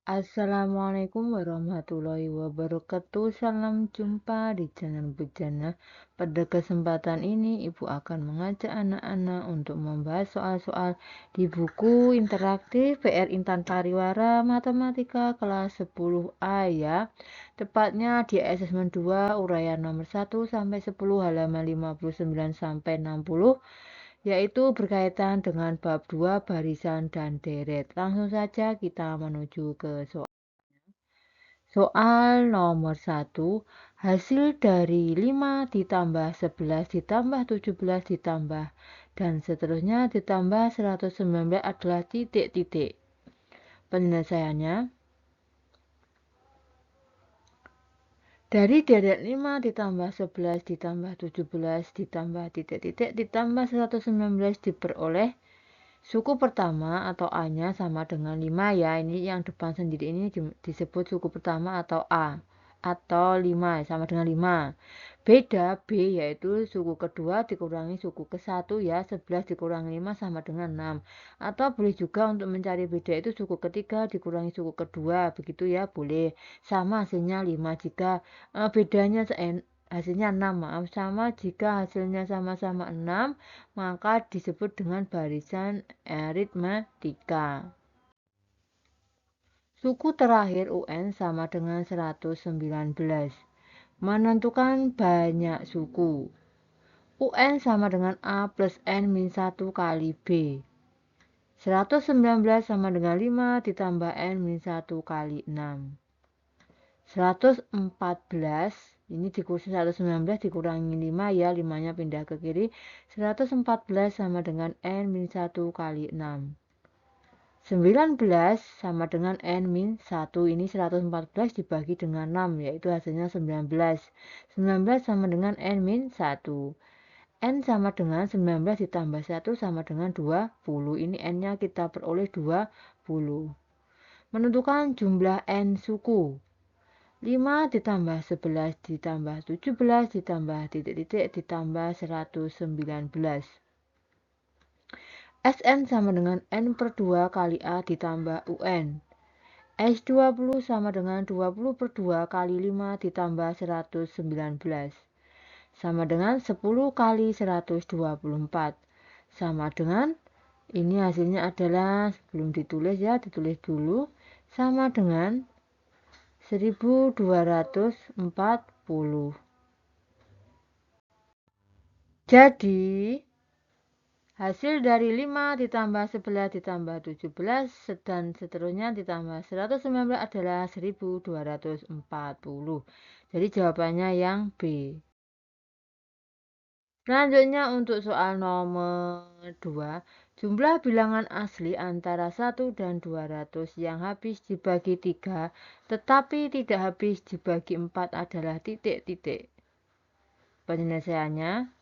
Assalamualaikum warahmatullahi wabarakatuh. Salam jumpa di channel Bejana. Pada kesempatan ini, Ibu akan mengajak anak-anak untuk membahas soal-soal di buku interaktif PR Intan Pariwara Matematika kelas 10A ya. Tepatnya di asesmen 2 uraian nomor 1 sampai 10 halaman 59 sampai 60. Yaitu berkaitan dengan bab 2 barisan dan deret. Langsung saja kita menuju ke soal. Soal nomor 1, hasil dari 5 ditambah 11 ditambah 17 ditambah dan seterusnya ditambah 119 adalah titik-titik. Penyelesaiannya, dari deret 5 ditambah 11 ditambah 17 ditambah titik-titik ditambah 119 diperoleh suku pertama atau A-nya sama dengan 5 ya. Ini yang depan sendiri ini disebut suku pertama atau A. Atau 5 sama dengan 5. Beda B yaitu suku kedua dikurangi suku ke-1 ya. 11 dikurangi 5 sama dengan 6. Atau boleh juga untuk mencari beda itu suku ketiga dikurangi suku kedua. Begitu ya, boleh. Sama hasilnya 5 jika bedanya hasilnya 6, maaf, sama jika hasilnya sama-sama 6, maka disebut dengan barisan aritmatika. Suku terakhir UN sama dengan 119. Menentukan banyak suku. UN sama dengan A plus N min 1 kali B. 119 sama dengan 5 ditambah N min 1 kali 6. 114 ini dikurangi 119 dikurangi 5 ya, 5-nya pindah ke kiri. 114 sama dengan N min 1 kali 6. 19 sama dengan N min 1. Ini 114 dibagi dengan 6 yaitu hasilnya 19. 19 sama dengan N min 1. N sama dengan 19 ditambah 1 sama dengan 20. Ini N-nya kita peroleh 20. Menentukan jumlah N suku. 5 ditambah 11 ditambah 17 ditambah titik-titik ditambah 119. Sn sama dengan N per 2 kali A ditambah UN. S20 sama dengan 20 per 2 kali 5 ditambah 119. Sama dengan 10 kali 124. Sama dengan, ini hasilnya adalah, sebelum ditulis ya, ditulis dulu, sama dengan 1240. Jadi, hasil dari 5 ditambah 11 ditambah 17 dan seterusnya ditambah 119 adalah 1240. Jadi jawabannya yang B. Selanjutnya untuk soal nomor 2, jumlah bilangan asli antara 1 dan 200 yang habis dibagi 3 tetapi tidak habis dibagi 4 adalah titik-titik. Penyelesaiannya,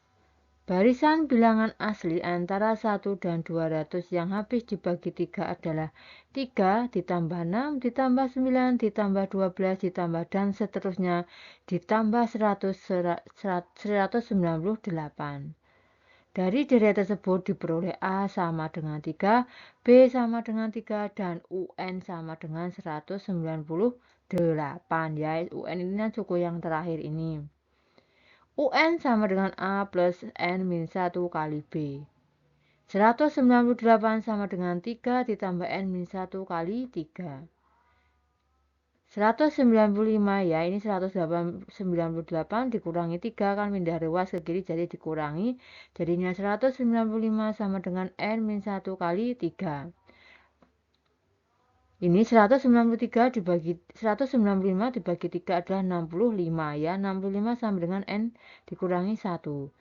barisan bilangan asli antara 1 dan 200 yang habis dibagi 3 adalah 3 ditambah 6 ditambah 9 ditambah 12 ditambah dan seterusnya ditambah 198. Dari deret tersebut diperoleh A sama dengan 3, B sama dengan 3, dan UN sama dengan 198 ya. UN ini suku yang terakhir ini. UN sama dengan A plus N min 1 kali B. 198 sama dengan 3 ditambah N min 1 kali 3. 195 ya, ini 198 dikurangi 3 kan pindah ruas ke kiri jadi dikurangi. Jadinya 195 sama dengan N min 1 kali 3. Ini 195 dibagi 3 adalah 65 ya. 65 sama dengan N dikurangi 1.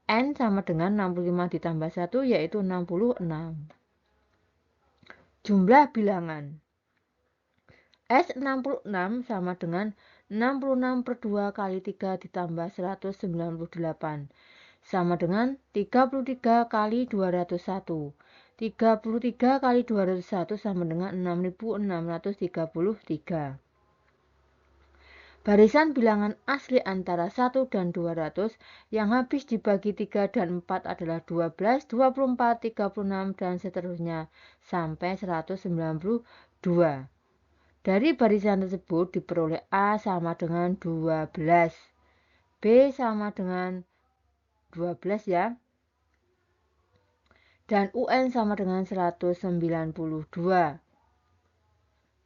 N sama dengan 65 ditambah 1 yaitu 66. Jumlah bilangan. S66 sama dengan 66 per 2 kali 3 ditambah 198. Sama dengan 33 kali 201. 33 kali 201 sama dengan 6633. Barisan bilangan asli antara 1 dan 200 yang habis dibagi 3 dan 4 adalah 12, 24, 36, dan seterusnya sampai 192. Dari barisan tersebut diperoleh A sama dengan 12, B sama dengan 12 ya, dan UN sama dengan 192.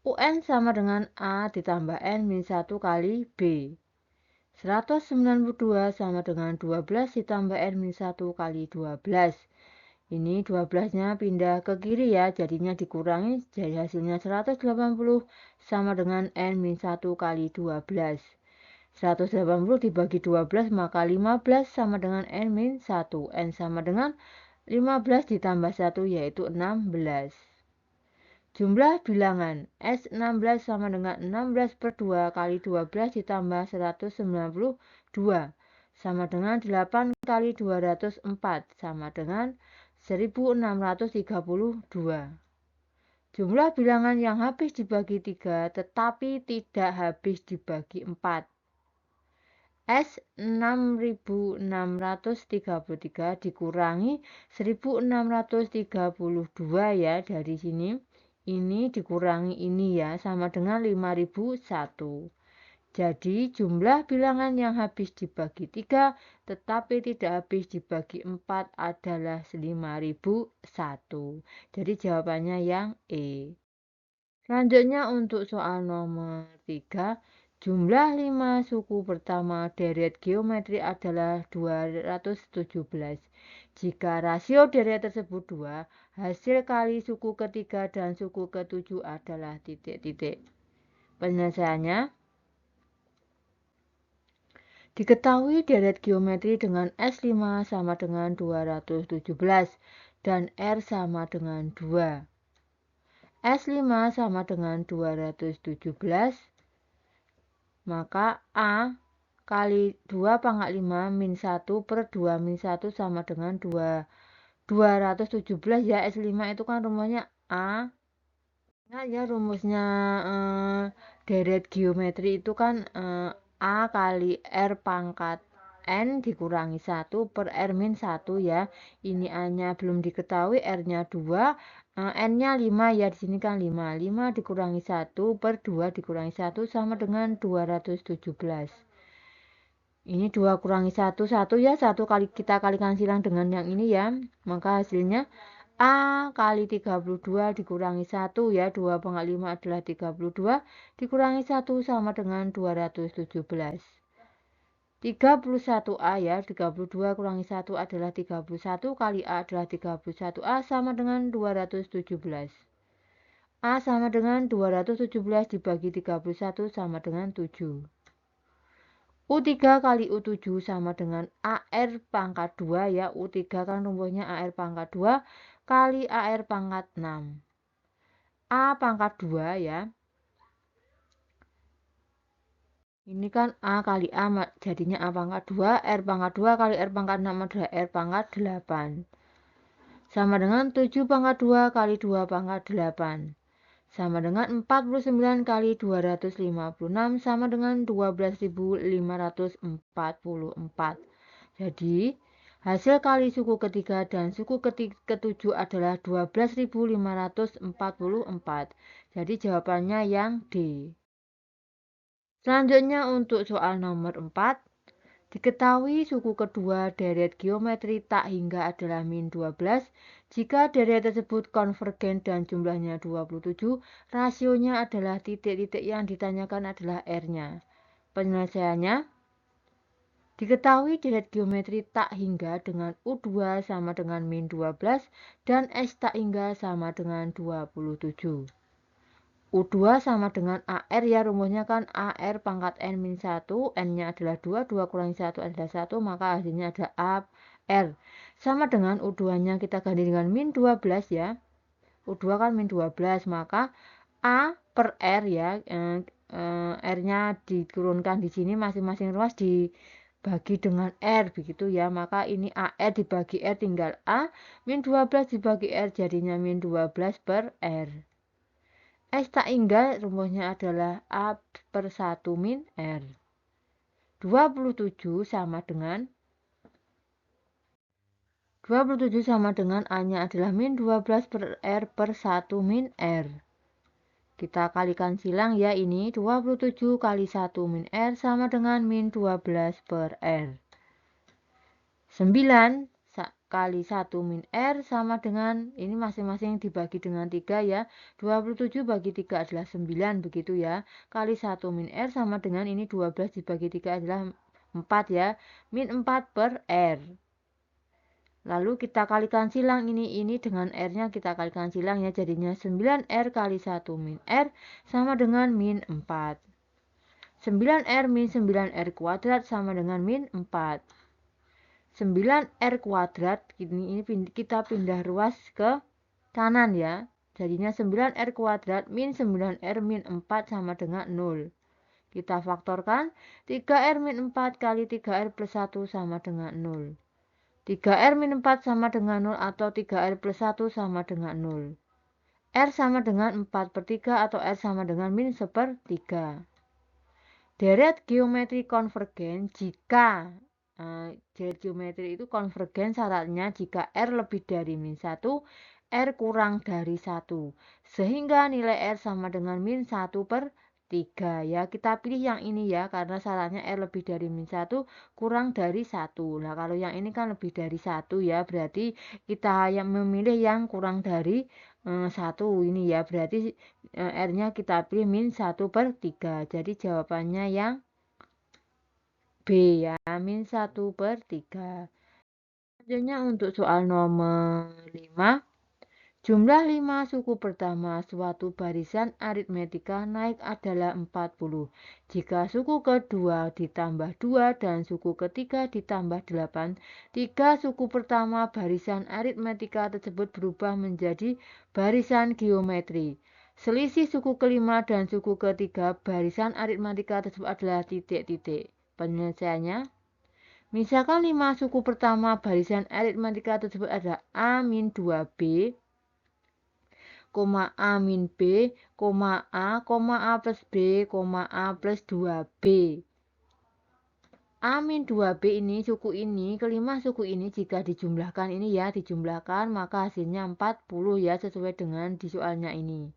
UN sama dengan A ditambah N min 1 kali B. 192 sama dengan 12 ditambah N min 1 kali 12. Ini 12-nya pindah ke kiri ya, jadinya dikurangi, jadi hasilnya 180 sama dengan N min 1 kali 12. 180 dibagi 12 maka 15 sama dengan N min 1. N sama dengan 15 ditambah 1 yaitu 16. Jumlah bilangan S16 sama dengan 16 per 2 kali 12 ditambah 192 sama dengan 8 kali 204 sama dengan 1632. Jumlah bilangan yang habis dibagi 3 tetapi tidak habis dibagi 4. S6633 dikurangi 1632 ya, dari sini. Ini dikurangi ini ya, sama dengan 5001. Jadi jumlah bilangan yang habis dibagi 3 tetapi tidak habis dibagi 4 adalah 5001. Jadi jawabannya yang E. Selanjutnya untuk soal nomor 3, jumlah 5 suku pertama deret geometri adalah 217. Jika rasio deret tersebut 2, hasil kali suku ketiga dan suku ketujuh adalah titik-titik. Penyelesaiannya, diketahui deret geometri dengan S5 sama dengan 217 dan R sama dengan 2. S5 sama dengan 217, maka A kali 2 pangkat 5 min 1 per 2 min 1 sama dengan 217 ya. S5 itu kan rumusnya A. Nah ya, rumusnya deret geometri itu kan A kali R pangkat N dikurangi 1 per R min 1 ya. Ini A-nya belum diketahui, R-nya 2, N-nya 5 ya, di sini kan 5. 5 dikurangi 1 per 2 dikurangi 1 sama dengan 217. Ini 2 kurangi 1, 1 ya, 1 kali kita kalikan silang dengan yang ini ya. Maka hasilnya A kali 32 dikurangi 1 ya, 2 pangkat 5 adalah 32, dikurangi 1 sama dengan 217. 31A ya, 32 kurangi 1 adalah 31, kali A adalah 31A sama dengan 217. A sama dengan 217 dibagi 31 sama dengan 7. U3 kali U7 sama dengan AR pangkat 2 ya. U3 kan rumusnya AR pangkat 2 kali AR pangkat 6. A pangkat 2 ya. Ini kan A kali A jadinya A pangkat 2. R pangkat 2 kali R pangkat 6 adalah R pangkat 8. Sama dengan 7 pangkat 2 kali 2 pangkat 8. Sama dengan 49 kali 256 sama dengan 12.544. Jadi hasil kali suku ketiga dan suku ketujuh adalah 12.544. Jadi jawabannya yang D. Selanjutnya untuk soal nomor 4. Diketahui suku kedua deret geometri tak hingga adalah min 12. Jika deret tersebut konvergen dan jumlahnya 27, rasionya adalah titik-titik yang ditanyakan adalah R-nya. Penyelesaiannya, diketahui deret geometri tak hingga dengan U2 sama dengan min 12 dan S tak hingga sama dengan 27. U2 sama dengan AR ya, rumusnya kan AR pangkat N min 1, N-nya adalah 2, 2 kurangi 1 adalah 1, maka hasilnya ada AR. Sama dengan U2-nya kita ganti dengan min 12 ya. U2 kan min 12, maka A per R ya, R-nya diturunkan di sini masing-masing ruas dibagi dengan R begitu ya. Maka ini AR dibagi R tinggal A, min 12 dibagi R jadinya min 12 per R. S tak hingga rumusnya adalah A per 1 min R. 27 sama dengan A-nya adalah min 12 per R per 1 min R. Kita kalikan silang ya, ini 27 kali 1 min R sama dengan min 12 per R. 9 kali 1 min R sama dengan, ini masing-masing dibagi dengan 3 ya. 27 bagi 3 adalah 9 begitu ya. Kali 1 min R sama dengan ini 12 dibagi 3 adalah 4 ya. Min 4 per R. Lalu kita kalikan silang ini dengan R-nya kita kalikan silang ya. Jadinya 9R kali 1 min R sama dengan min 4. 9R min 9R kuadrat sama dengan min 4. 9R kuadrat, ini kita pindah ruas ke kanan ya. Jadinya 9R kuadrat min 9R min 4 sama dengan 0. Kita faktorkan, 3R min 4 kali 3R plus 1 sama dengan 0. 3R min 4 sama dengan 0 atau 3R plus 1 sama dengan 0. R sama dengan 4 per 3 atau R sama dengan min 1/3. Deret geometri konvergen jika deret geometri itu konvergen syaratnya jika R lebih dari min 1, R kurang dari 1. Sehingga nilai R sama dengan min 1/3 ya. Kita pilih yang ini ya, karena syaratnya R lebih dari min 1 kurang dari 1. Nah kalau yang ini kan lebih dari 1 ya, berarti kita yang memilih yang kurang dari 1 ini ya. Berarti R-nya kita pilih min 1/3. Jadi jawabannya yang B ya, min 1/3. Selanjutnya untuk soal nomor 5. Jumlah 5 suku pertama suatu barisan aritmetika naik adalah 40. Jika suku kedua ditambah 2 dan suku ketiga ditambah 8, 3 suku pertama barisan aritmetika tersebut berubah menjadi barisan geometri. Selisih suku kelima dan suku ketiga barisan aritmetika tersebut adalah titik-titik. Penyelesaiannya, misalkan 5 suku pertama barisan aritmetika tersebut adalah A-2B, A min B, A plus B, A plus 2B. A min 2B ini, suku ini, kelima suku ini jika dijumlahkan ini ya, dijumlahkan maka hasilnya 40 ya, sesuai dengan di soalnya ini.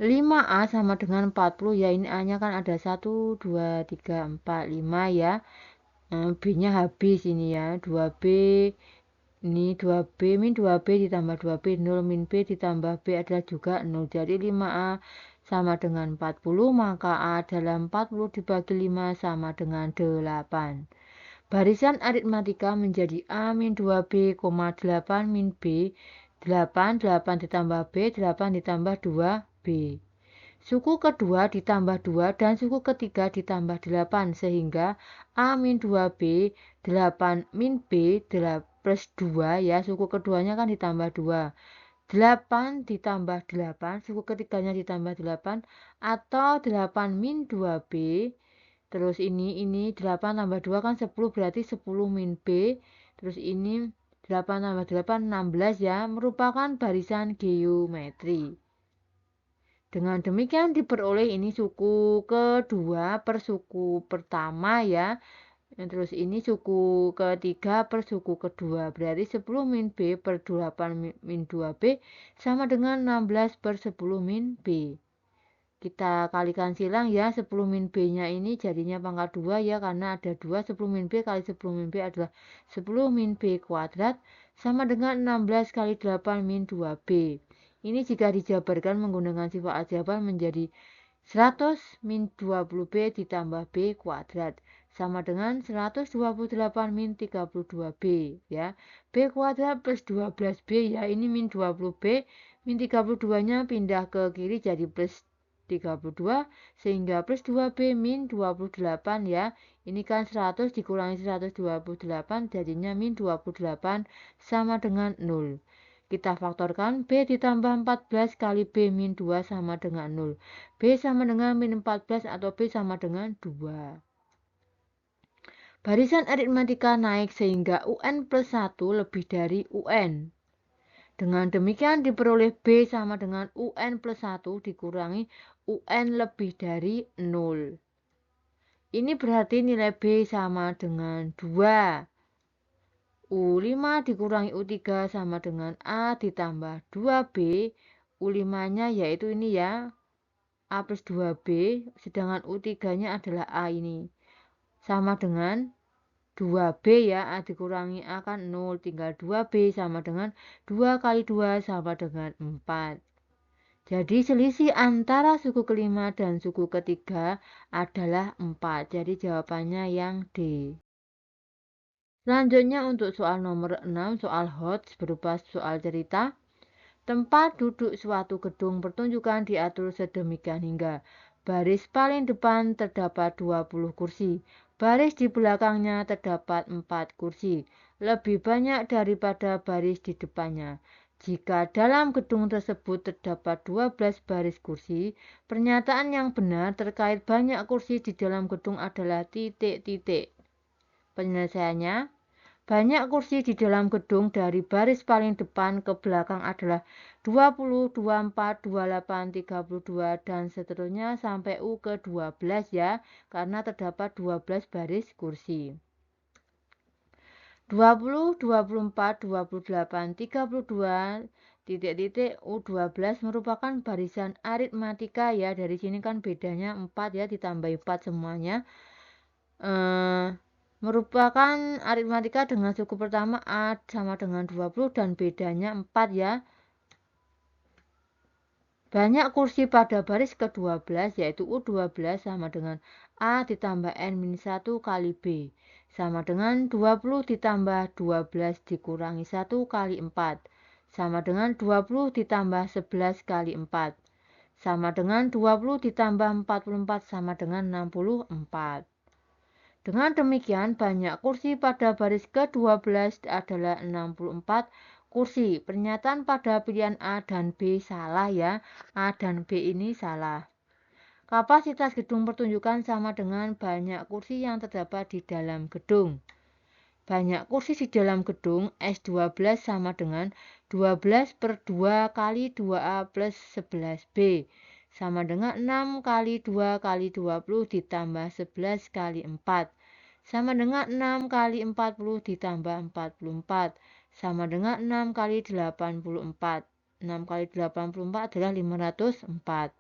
5A sama dengan 40 ya, ini A-nya kan ada 1, 2, 3, 4, 5 ya. B-nya habis ini ya, 2B. Ini 2B min 2B ditambah 2B, 0 min B ditambah B adalah juga 0. Jadi 5A sama dengan 40, maka A adalah 40 dibagi 5 sama dengan 8. Barisan aritmatika menjadi A min 2B, 8 min B, 8 ditambah B, 8 ditambah 2B. Suku kedua ditambah 2 dan suku ketiga ditambah 8 sehingga A min 2B, 8 min B, plus 2 ya, suku keduanya kan ditambah 2. 8 ditambah 8, suku ketiganya ditambah 8 atau 8 min 2B. Terus ini 8 tambah 2 kan 10, berarti 10 min B. Terus ini 8 tambah 8 16 ya, merupakan barisan geometri. Dengan demikian diperoleh ini suku kedua per suku pertama ya. Terus ini suku ketiga per suku kedua. Berarti 10 min B per 8 min 2B sama dengan 16 per 10 min B. Kita kalikan silang ya, 10 min B-nya ini jadinya pangkat 2 ya, karena ada 2, 10 min B kali 10 min B adalah 10 min B kuadrat sama dengan 16 kali 8 min 2B. Ini jika dijabarkan menggunakan sifat aljabar menjadi 100 min 20B ditambah B kuadrat sama dengan 128 min 32B ya. B kuadrat plus 12B ya, ini min 20B, min 32-nya pindah ke kiri jadi plus 32 sehingga plus 2B min 28 ya. Ini kan 100 dikurangi 128 jadinya min 28 sama dengan 0. Kita faktorkan B ditambah 14 kali B min 2 sama dengan 0. B sama dengan min 14 atau B sama dengan 2. Barisan aritmatika naik sehingga UN plus 1 lebih dari UN. Dengan demikian diperoleh B sama dengan UN plus 1 dikurangi UN lebih dari 0. Ini berarti nilai B sama dengan 2. U5 dikurangi U3 sama dengan A ditambah 2B. U5-nya yaitu ini ya, A plus 2B, sedangkan U3-nya adalah A ini. Sama dengan 2B ya, A dikurangi A kan 0, tinggal 2B sama dengan 2 kali 2 sama dengan 4. Jadi selisih antara suku kelima dan suku ketiga adalah 4. Jadi jawabannya yang D. Selanjutnya untuk soal nomor 6, soal HOTS berupa soal cerita. Tempat duduk suatu gedung pertunjukan diatur sedemikian hingga baris paling depan terdapat 20 kursi, baris di belakangnya terdapat 4 kursi, lebih banyak daripada baris di depannya. Jika dalam gedung tersebut terdapat 12 baris kursi, pernyataan yang benar terkait banyak kursi di dalam gedung adalah titik-titik. Penyelesaiannya, banyak kursi di dalam gedung dari baris paling depan ke belakang adalah 20, 24, 28, 32, dan seterusnya sampai U ke 12 ya, karena terdapat 12 baris kursi. 20, 24, 28, 32, titik-titik U12 merupakan barisan aritmatika ya, dari sini kan bedanya 4 ya, ditambah 4 semuanya. Merupakan aritmatika dengan suku pertama A sama dengan 20 dan bedanya 4 ya. Banyak kursi pada baris ke-12 yaitu U12 sama dengan A ditambah N-1 kali B sama dengan 20 ditambah 12 dikurangi 1 kali 4 sama dengan 20 ditambah 11 kali 4 sama dengan 20 ditambah 44 sama dengan 64. Dengan demikian, banyak kursi pada baris ke-12 adalah 64 kursi. Pernyataan pada pilihan A dan B salah ya. A dan B ini salah. Kapasitas gedung pertunjukan sama dengan banyak kursi yang terdapat di dalam gedung. Banyak kursi di dalam gedung S12 sama dengan 12 per 2 kali 2A plus 11B. Sama dengan 6 kali 2 kali 20 ditambah 11 kali 4. Sama dengan 6 kali 40 ditambah 44. Sama dengan 6 kali 84. 6 kali 84 adalah 504.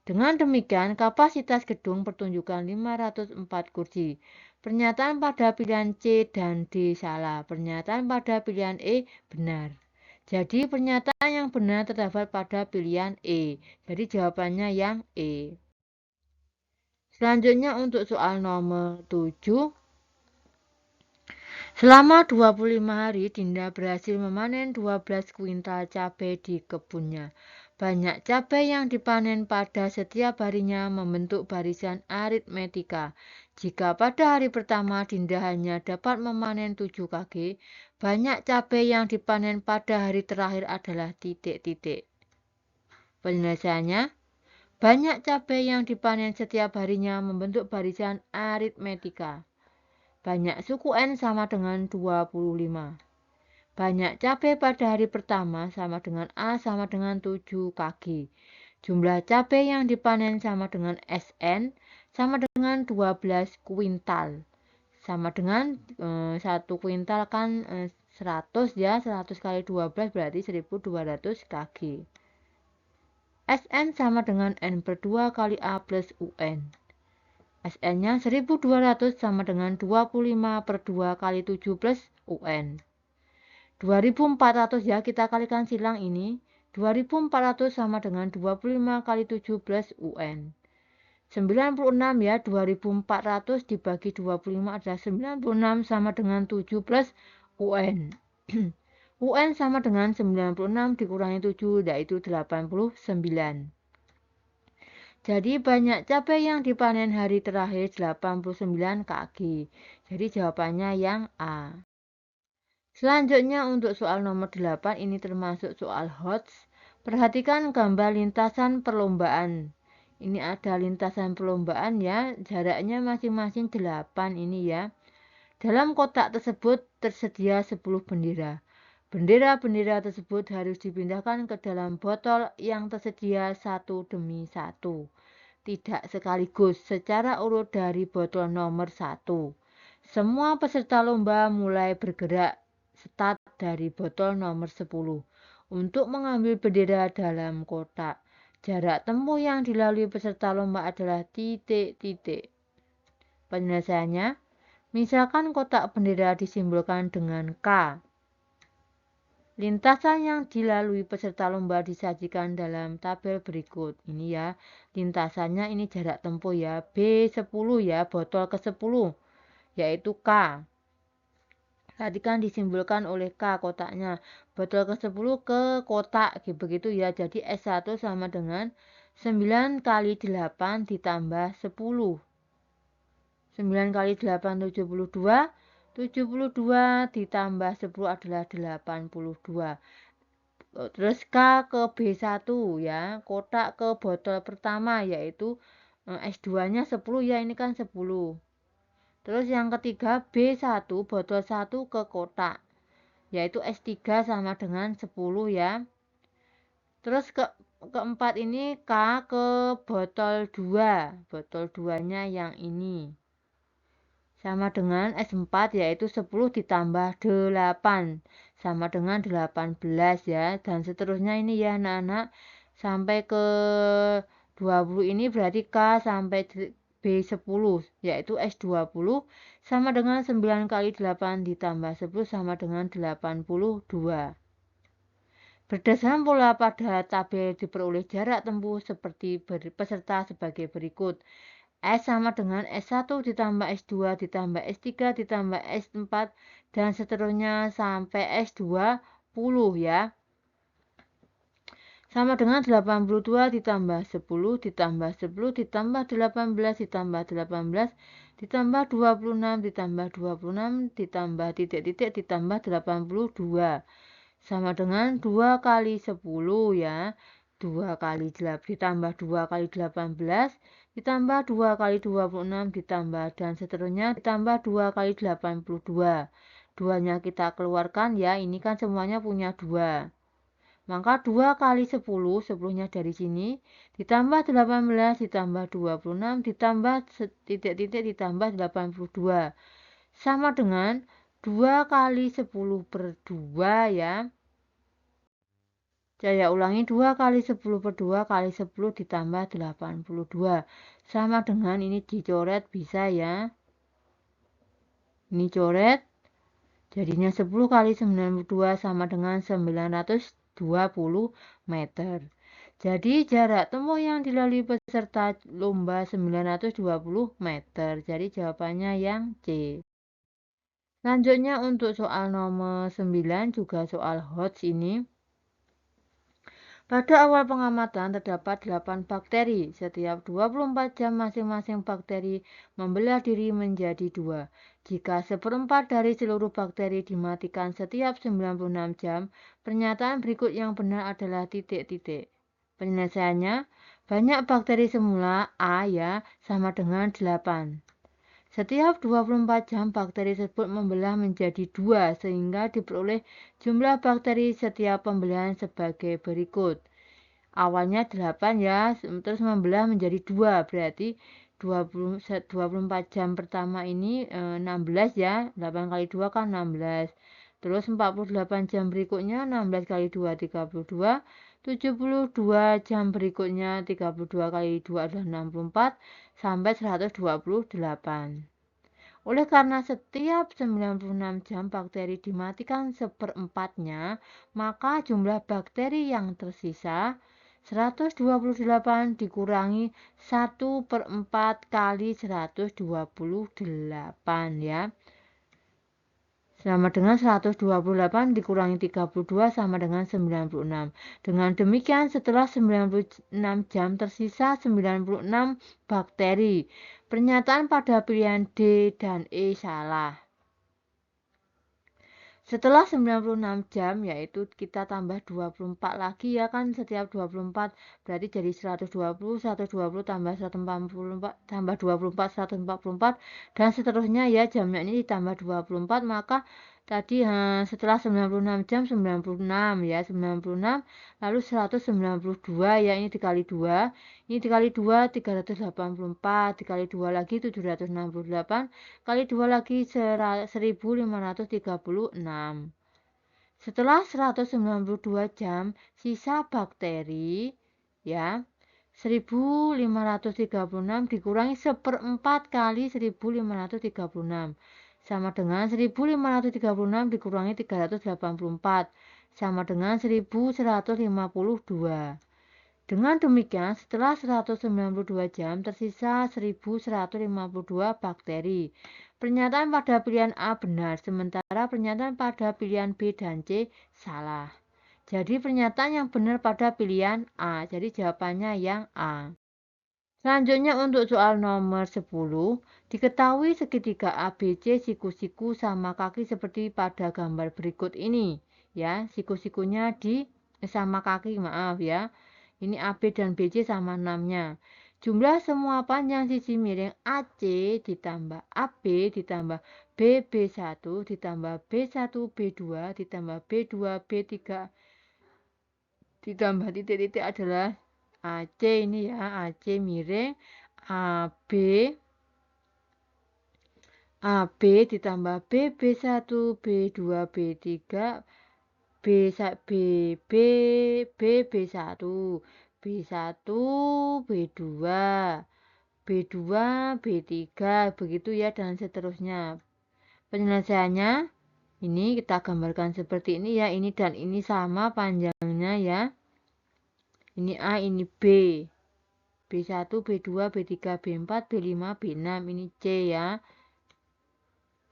Dengan demikian, kapasitas gedung pertunjukan 504 kursi. Pernyataan pada pilihan C dan D salah. Pernyataan pada pilihan E benar. Jadi pernyataan yang benar terdapat pada pilihan E. Jadi jawabannya yang E. Selanjutnya untuk soal nomor 7. Selama 25 hari, Dinda berhasil memanen 12 kuintal cabai di kebunnya. Banyak cabai yang dipanen pada setiap harinya membentuk barisan aritmetika. Jika pada hari pertama Dinda hanya dapat memanen 7 kg, banyak cabai yang dipanen pada hari terakhir adalah titik-titik. Penyelesaiannya, banyak cabai yang dipanen setiap harinya membentuk barisan aritmetika. Banyak suku N sama dengan 25. Banyak cabai pada hari pertama sama dengan A sama dengan 7 kg. Jumlah cabai yang dipanen sama dengan SN sama dengan 12 kuintal. Sama dengan 1 kuintal kan 100 ya, 100 kali 12 berarti 1200 kg. SN sama dengan N per 2 kali A plus UN. SN-nya 1200 sama dengan 25 per 2 kali 7 plus UN. 2400 ya, kita kalikan silang ini. 2400 sama dengan 25 kali 7 plus UN. 96 ya, 2400 dibagi 25 adalah 96 sama dengan 7 plus UN. UN sama dengan 96 dikurangi 7 yaitu 89. Jadi banyak cabai yang dipanen hari terakhir 89 kg. Jadi jawabannya yang A. Selanjutnya untuk soal nomor 8, ini termasuk soal HOTS. Perhatikan gambar lintasan perlombaan. Ini ada lintasan perlombaan ya, jaraknya masing-masing 8 ini ya. Dalam kotak tersebut tersedia 10 bendera. Bendera-bendera tersebut harus dipindahkan ke dalam botol yang tersedia satu demi satu. Tidak sekaligus, secara urut dari botol nomor 1. Semua peserta lomba mulai bergerak start dari botol nomor 10. Untuk mengambil bendera dalam kotak, jarak tempuh yang dilalui peserta lomba adalah titik-titik. Penyelesaiannya, misalkan kotak bendera disimbolkan dengan K. Lintasan yang dilalui peserta lomba disajikan dalam tabel berikut. Ini ya, lintasannya ini jarak tempuh ya, B10 ya, botol ke-10, yaitu K. Tadi kan disimbolkan oleh K kotaknya. Botol ke-10 ke kotak, begitu ya. Jadi S1 sama dengan 9 kali 8 ditambah 10. 9 kali 8, 72. 72 ditambah 10 adalah 82. Terus K ke B1 ya, kotak ke botol pertama yaitu S2-nya 10 ya, ini kan 10. Terus yang ketiga B1 botol 1 ke kotak, yaitu S3 sama dengan 10 ya. Terus keempat ini K ke botol 2, botol 2-nya yang ini. Sama dengan S4 yaitu 10 ditambah 8 sama dengan 18 ya, dan seterusnya ini ya anak-anak sampai ke 20 ini berarti K sampai B10 yaitu S20 sama dengan 9 kali 8 ditambah 10 sama dengan 82. Berdasarkan pola pada tabel diperoleh jarak tempuh seperti peserta sebagai berikut. S sama dengan S1 ditambah S2 ditambah S3 ditambah S4 dan seterusnya sampai S20 ya. Sama dengan 82 ditambah 10 ditambah 10 ditambah 18 ditambah 18 ditambah 26 ditambah 26 ditambah titik-titik ditambah 82. Sama dengan 2 kali 10 ya. 2 kali 8 ditambah 2 kali 18 ditambah 2 kali 26 ditambah dan seterusnya ditambah 2 kali 82. 2-nya kita keluarkan ya, ini kan semuanya punya 2. Maka 2 kali 10, 10-nya dari sini, ditambah 18 ditambah 26 ditambah titik-titik ditambah 82. Sama dengan 2 kali 10 per 2 ya. Saya ulangi 2 kali 10 per 2 kali 10 ditambah 82. Sama dengan ini dicoret bisa ya. Ini coret. Jadinya 10 kali 92 sama dengan 920 meter. Jadi jarak tempuh yang dilalui peserta lomba 920 meter. Jadi jawabannya yang C. Selanjutnya untuk soal nomor 9 juga soal HOTS ini. Pada awal pengamatan terdapat 8 bakteri. Setiap 24 jam masing-masing bakteri membelah diri menjadi 2. Jika 1/4 dari seluruh bakteri dimatikan setiap 96 jam, pernyataan berikut yang benar adalah titik-titik. Penyelesaiannya, banyak bakteri semula A ya sama dengan 8. Setiap 24 jam bakteri tersebut membelah menjadi 2 sehingga diperoleh jumlah bakteri setiap pembelahan sebagai berikut. Awalnya 8 ya, terus membelah menjadi 2, berarti 24 jam pertama ini 16 ya, 8 kali 2 kan 16. Terus 48 jam berikutnya 16 kali 2 32, 72 jam berikutnya 32 kali 2 adalah 64 sampai 128. Oleh karena setiap 96 jam bakteri dimatikan 1/4-nya, maka jumlah bakteri yang tersisa 128 dikurangi 1/4 kali 128 ya. Sama dengan 128 dikurangi 32 sama dengan 96. Dengan demikian setelah 96 jam tersisa 96 bakteri. Pernyataan pada pilihan D dan E salah. Setelah 96 jam yaitu kita tambah 24 lagi ya kan, setiap 24 berarti jadi 120, 120 tambah 144 tambah 24 144 dan seterusnya ya, jamnya ini ditambah 24 maka tadi setelah 96 jam 96 ya, 96 lalu 192 ya, ini dikali 2, ini dikali 2 384, dikali 2 lagi 768, kali 2 lagi 1536. Setelah 192 jam, sisa bakteri ya 1536 dikurangi 1/4 kali 1536 sama dengan 1536 dikurangi 384 sama dengan 1152. Dengan demikian, setelah 192 jam tersisa 1152 bakteri. Pernyataan pada pilihan A benar, sementara pernyataan pada pilihan B dan C salah. Jadi pernyataan yang benar pada pilihan A. Jadi jawabannya yang A. Selanjutnya untuk soal nomor 10, diketahui segitiga ABC siku-siku sama kaki seperti pada gambar berikut ini. Ya, siku-sikunya sama kaki, maaf ya. Ini AB dan BC sama 6-nya. Jumlah semua panjang sisi miring AC ditambah AB ditambah BB1 ditambah B1 B2 ditambah B2 B3 ditambah titik-titik adalah AC ini ya, AC miring AB ditambah BB1 B2 B3 BB1 B1 B2 B2 B3 begitu ya, dan seterusnya. Penyelesaiannya ini kita gambarkan seperti ini ya, ini dan ini sama panjangnya ya. Ini A, ini B. B1, B2, B3, B4, B5, B6, ini C ya.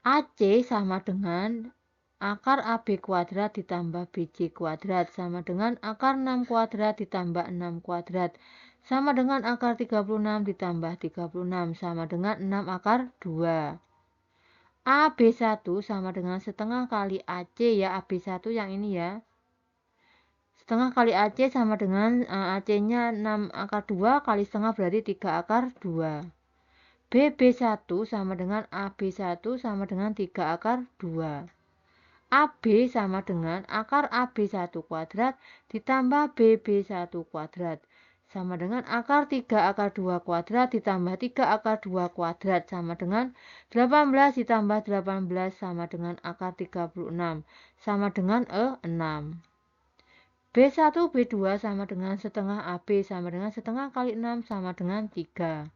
AC sama dengan akar AB kuadrat ditambah BC kuadrat sama dengan akar 6 kuadrat ditambah 6 kuadrat sama dengan akar 36 ditambah 36 sama dengan 6 akar 2. AB1 sama dengan setengah kali AC ya, AB1 yang ini ya. Setengah kali AC sama dengan AC-nya 6 akar 2 kali setengah berarti 3 akar 2. BB1 sama dengan AB1 sama dengan 3 akar 2. AB sama dengan akar AB1 kuadrat ditambah BB1 kuadrat sama dengan akar 3 akar 2 kuadrat ditambah 3 akar 2 kuadrat sama dengan 18 ditambah 18 sama dengan akar 36 sama dengan 6. B1 B2 sama dengan setengah AB sama dengan setengah kali 6 sama dengan 3.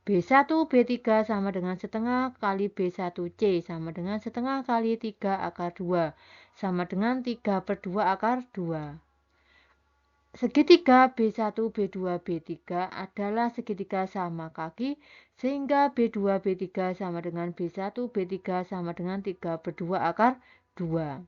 B1 B3 sama dengan setengah kali B1C sama dengan setengah kali 3 akar 2 sama dengan 3/2 akar 2. Segitiga B1 B2 B3 adalah segitiga sama kaki sehingga B2 B3 sama dengan B1 B3 sama dengan 3/2 akar 2.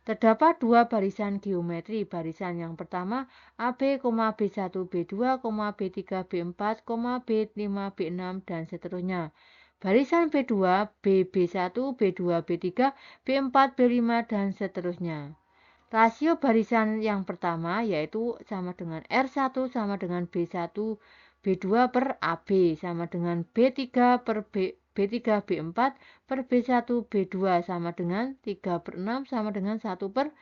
Terdapat dua barisan geometri. Barisan yang pertama AB, B1, B2, B3, B4, B5, B6, dan seterusnya. Barisan B2, B1, B2, B3, B4, B5, dan seterusnya. Rasio barisan yang pertama yaitu sama dengan R1 sama dengan B1, B2 per AB sama dengan B3 per B3 B4 per B1 B2 sama dengan 3/6 sama dengan 1/2.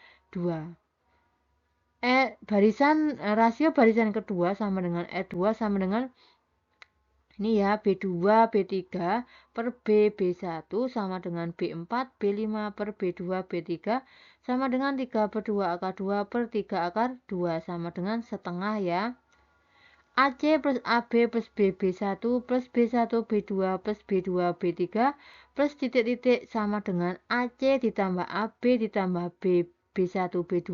Rasio barisan kedua sama dengan R2 sama dengan ini ya, B2 B3 per B1 sama dengan B4 B5 per B2 B3 sama dengan 3/2 akar 2 per 3 akar 2 sama dengan setengah ya. AC plus AB plus BB1 plus B1 B2 plus B2 B3 plus titik-titik sama dengan AC ditambah AB ditambah B1 B2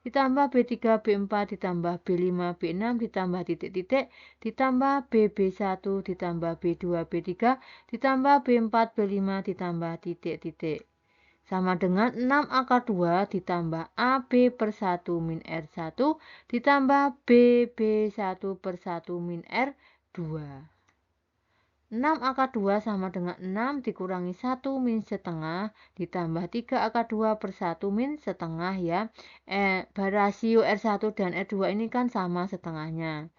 ditambah B3 B4 ditambah B5 B6 ditambah titik-titik ditambah BB1 ditambah B2 B3 ditambah B4 B5 ditambah titik-titik sama dengan 6 akar 2 ditambah AB per 1 min R1 ditambah BB1 per 1 min R2. 6 akar 2 sama dengan 6 dikurangi 1 min setengah ditambah 3 akar 2 per 1 min setengah ya. Rasio R1 dan R2 ini kan sama setengahnya.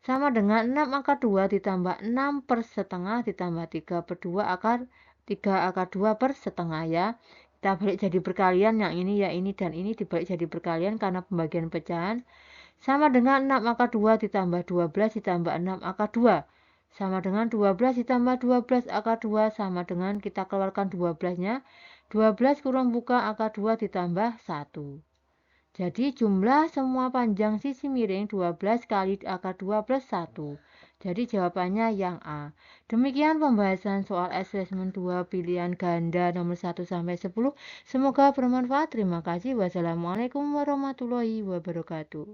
Sama dengan 6 akar 2 ditambah 6 per setengah ditambah 3/2 akar 3 akar 2 per setengah ya. Kita balik jadi perkalian, yang ini ya ini dan ini dibalik jadi perkalian karena pembagian pecahan. Sama dengan 6 akar 2 ditambah 12 ditambah 6 akar 2. Sama dengan 12 ditambah 12 akar 2 sama dengan kita keluarkan 12-nya. 12 kurung buka akar 2 ditambah 1. Jadi jumlah semua panjang sisi miring 12 kali akar 2 plus 1. Jadi jawabannya yang A. Demikian pembahasan soal assessment 2 pilihan ganda nomor 1 sampai 10. Semoga bermanfaat. Terima kasih. Wassalamualaikum warahmatullahi wabarakatuh.